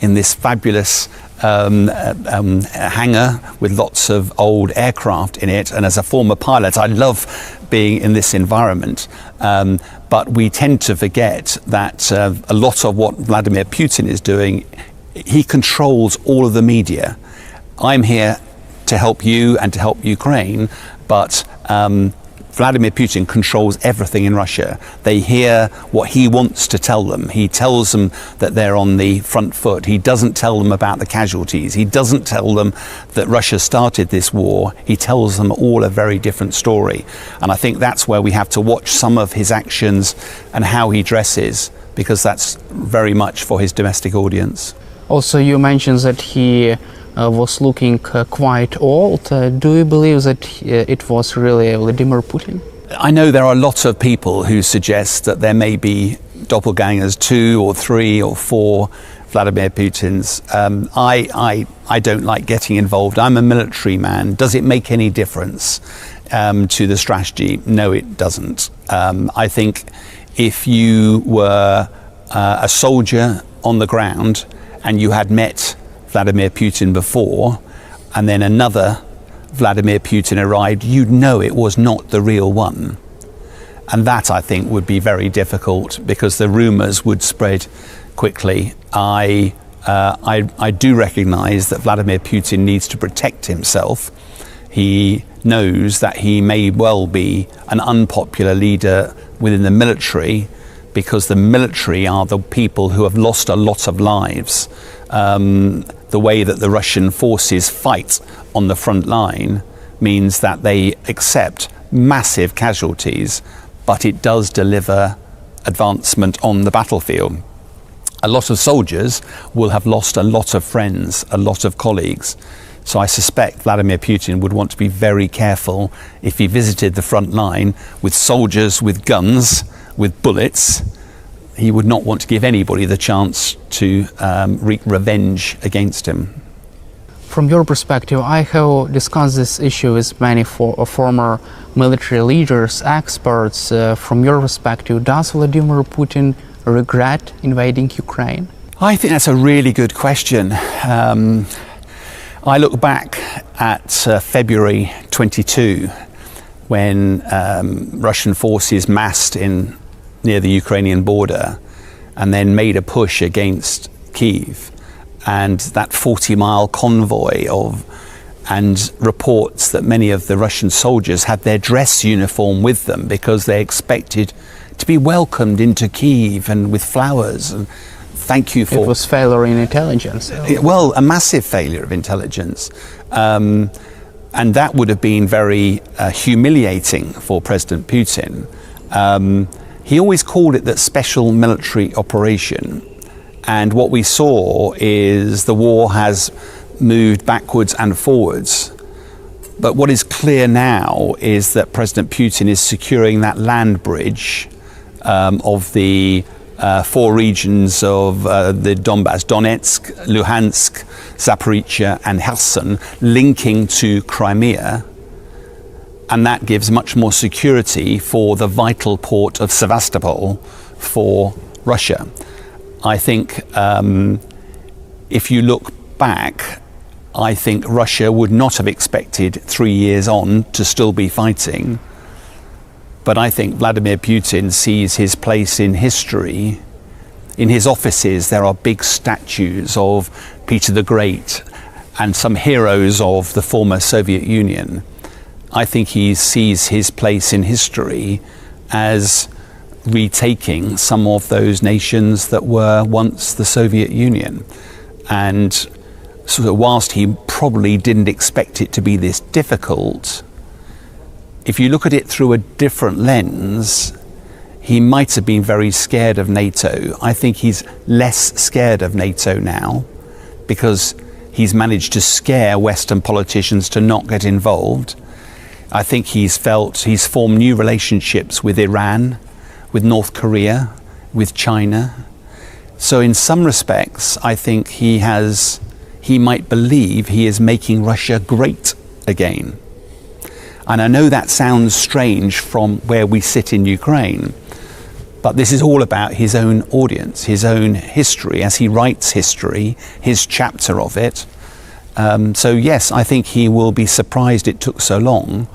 in this fabulous hangar with lots of old aircraft in it. And as a former pilot, I love being in this environment. But we tend to forget that a lot of what Vladimir Putin is doing, he controls all of the media. I'm here to help you and to help Ukraine, but Vladimir Putin controls everything in Russia. They hear what he wants to tell them. He tells them that they're on the front foot. He doesn't tell them about the casualties. He doesn't tell them that Russia started this war. He tells them all a very different story. And I think that's where we have to watch some of his actions and how he dresses, because that's very much for his domestic audience. Also, you mentioned that he was looking quite old. Do you believe that it was really Vladimir Putin? I know there are lots of people who suggest that there may be doppelgangers, 2 or 3 or 4 Vladimir Putins. I don't like getting involved. I'm a military man. Does it make any difference to the strategy? No, it doesn't. I think if you were a soldier on the ground and you had met Vladimir Putin before, and then another Vladimir Putin arrived, you'd know it was not the real one. And that, I think, would be very difficult because the rumors would spread quickly. I do recognize that Vladimir Putin needs to protect himself. He knows that he may well be an unpopular leader within the military, because the military are the people who have lost a lot of lives. The way that the Russian forces fight on the front line means that they accept massive casualties, but it does deliver advancement on the battlefield. A lot of soldiers will have lost a lot of friends, a lot of colleagues. So I suspect Vladimir Putin would want to be very careful if he visited the front line with soldiers with guns, with bullets. He would not want to give anybody the chance to wreak revenge against him. From your perspective, I have discussed this issue with many former military leaders, experts. From your perspective, does Vladimir Putin regret invading Ukraine? I think that's a really good question. I look back at February 22, when Russian forces massed near the Ukrainian border and then made a push against Kyiv, and that 40-mile convoy and reports that many of the Russian soldiers had their dress uniform with them because they expected to be welcomed into Kyiv and with flowers. And thank you for... It was failure in intelligence. Well, a massive failure of intelligence. And that would have been very humiliating for President Putin. He always called it the special military operation. And what we saw is the war has moved backwards and forwards. But what is clear now is that President Putin is securing that land bridge of the 4 regions of the Donbass, Donetsk, Luhansk, Zaporizhia and Kherson, linking to Crimea. And that gives much more security for the vital port of Sevastopol for Russia. I think if you look back, I think Russia would not have expected 3 years on to still be fighting. But I think Vladimir Putin sees his place in history. In his offices, there are big statues of Peter the Great and some heroes of the former Soviet Union. I think he sees his place in history as retaking some of those nations that were once the Soviet Union. And sort of whilst he probably didn't expect it to be this difficult, if you look at it through a different lens, he might have been very scared of NATO. I think he's less scared of NATO now because he's managed to scare Western politicians to not get involved. I think he's formed new relationships with Iran, with North Korea, with China. So in some respects, I think he might believe he is making Russia great again. And I know that sounds strange from where we sit in Ukraine, But this is all about his own audience, his own history, as he writes history, his chapter of it. So yes, I think he will be surprised it took so long,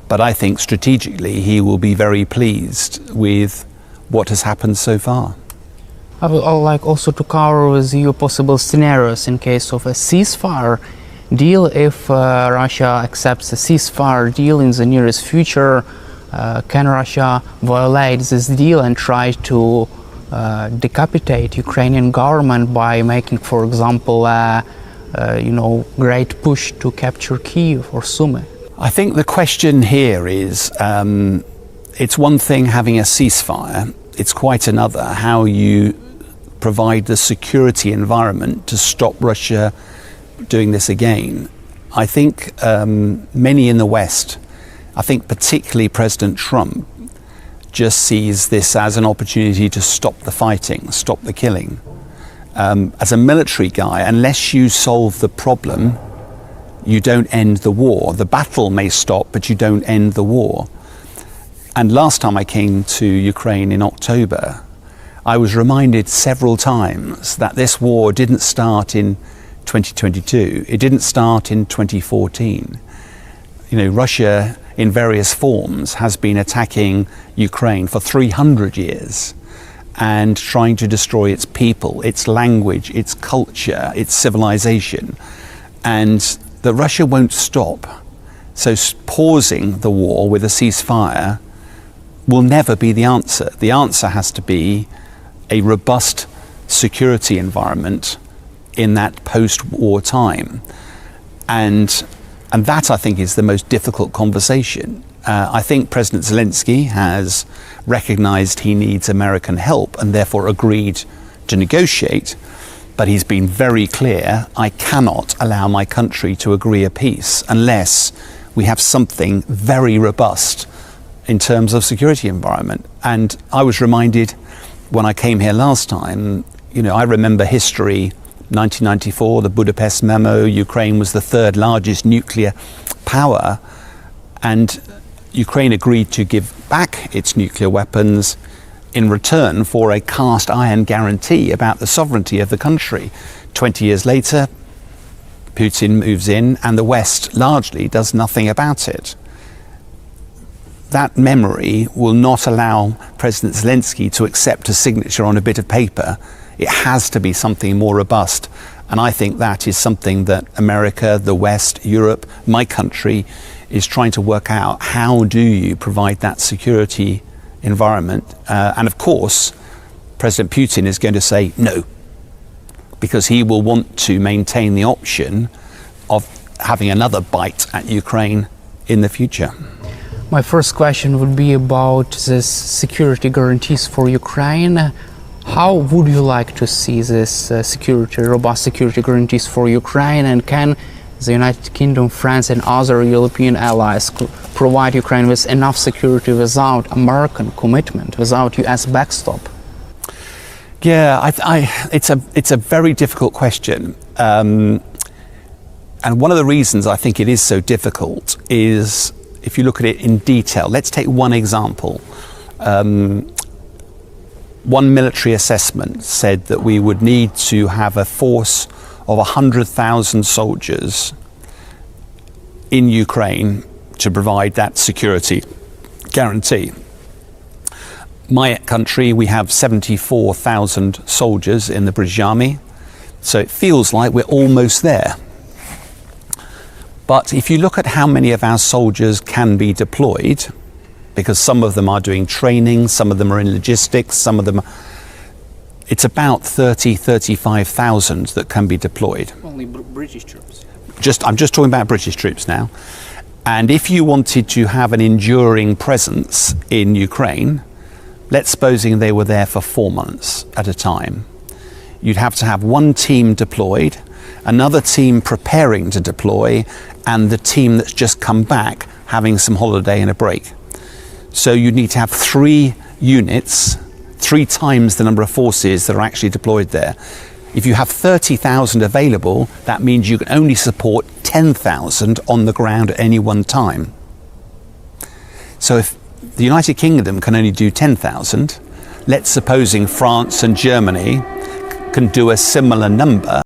but I think strategically he will be very pleased with what has happened so far. I would like also to cover with you possible scenarios in case of a ceasefire deal. If Russia accepts a ceasefire deal in the nearest future, can Russia violate this deal and try to decapitate Ukrainian government by making, for example, great push to capture Kyiv or Sumy? I think the question here is, it's one thing having a ceasefire, it's quite another how you provide the security environment to stop Russia doing this again. I think many in the West, I think particularly President Trump, just sees this as an opportunity to stop the fighting, stop the killing. As a military guy, unless you solve the problem, you don't end the war. The battle may stop, but you don't end the war. And last time I came to Ukraine in October, I was reminded several times that this war didn't start in 2022. It didn't start in 2014. Russia in various forms has been attacking Ukraine for 300 years and trying to destroy its people, its language, its culture, its civilization. And that Russia won't stop. So pausing the war with a ceasefire will never be the answer. The answer has to be a robust security environment in that post-war time. And that, I think, is the most difficult conversation. I think President Zelensky has recognized he needs American help and therefore agreed to negotiate. But he's been very clear, I cannot allow my country to agree a peace unless we have something very robust in terms of security environment. And I was reminded when I came here last time, I remember history, 1994, the Budapest Memo, Ukraine was the third largest nuclear power, and Ukraine agreed to give back its nuclear weapons in return for a cast iron guarantee about the sovereignty of the country. 20 years later, Putin moves in and the West largely does nothing about it. That memory will not allow President Zelensky to accept a signature on a bit of paper. It has to be something more robust. And I think that is something that America, the West, Europe, my country, is trying to work out. How do you provide that security environment? And of course, President Putin is going to say no, because he will want to maintain the option of having another bite at Ukraine in the future. My first question would be about this security guarantees for Ukraine. How would you like to see this robust security guarantees for Ukraine, and can the United Kingdom, France and other European allies provide Ukraine with enough security without American commitment, without US backstop? Yeah, it's a very difficult question. And one of the reasons I think it is so difficult is if you look at it in detail. Let's take one example. One military assessment said that we would need to have a force of 100,000 soldiers in Ukraine to provide that security guarantee. My country, we have 74,000 soldiers in the British Army, so it feels like we're almost there. But if you look at how many of our soldiers can be deployed, because some of them are doing training, some of them are in logistics, some of them, it's about 35,000 that can be deployed. Only British troops. I'm just talking about British troops now. And if you wanted to have an enduring presence in Ukraine, let's supposing they were there for 4 months at a time, you'd have to have one team deployed, another team preparing to deploy, and the team that's just come back having some holiday and a break. So you need to have 3 units, 3 times the number of forces that are actually deployed there. If you have 30,000 available, that means you can only support 10,000 on the ground at any one time. So if the United Kingdom can only do 10,000, let's supposing France and Germany can do a similar number,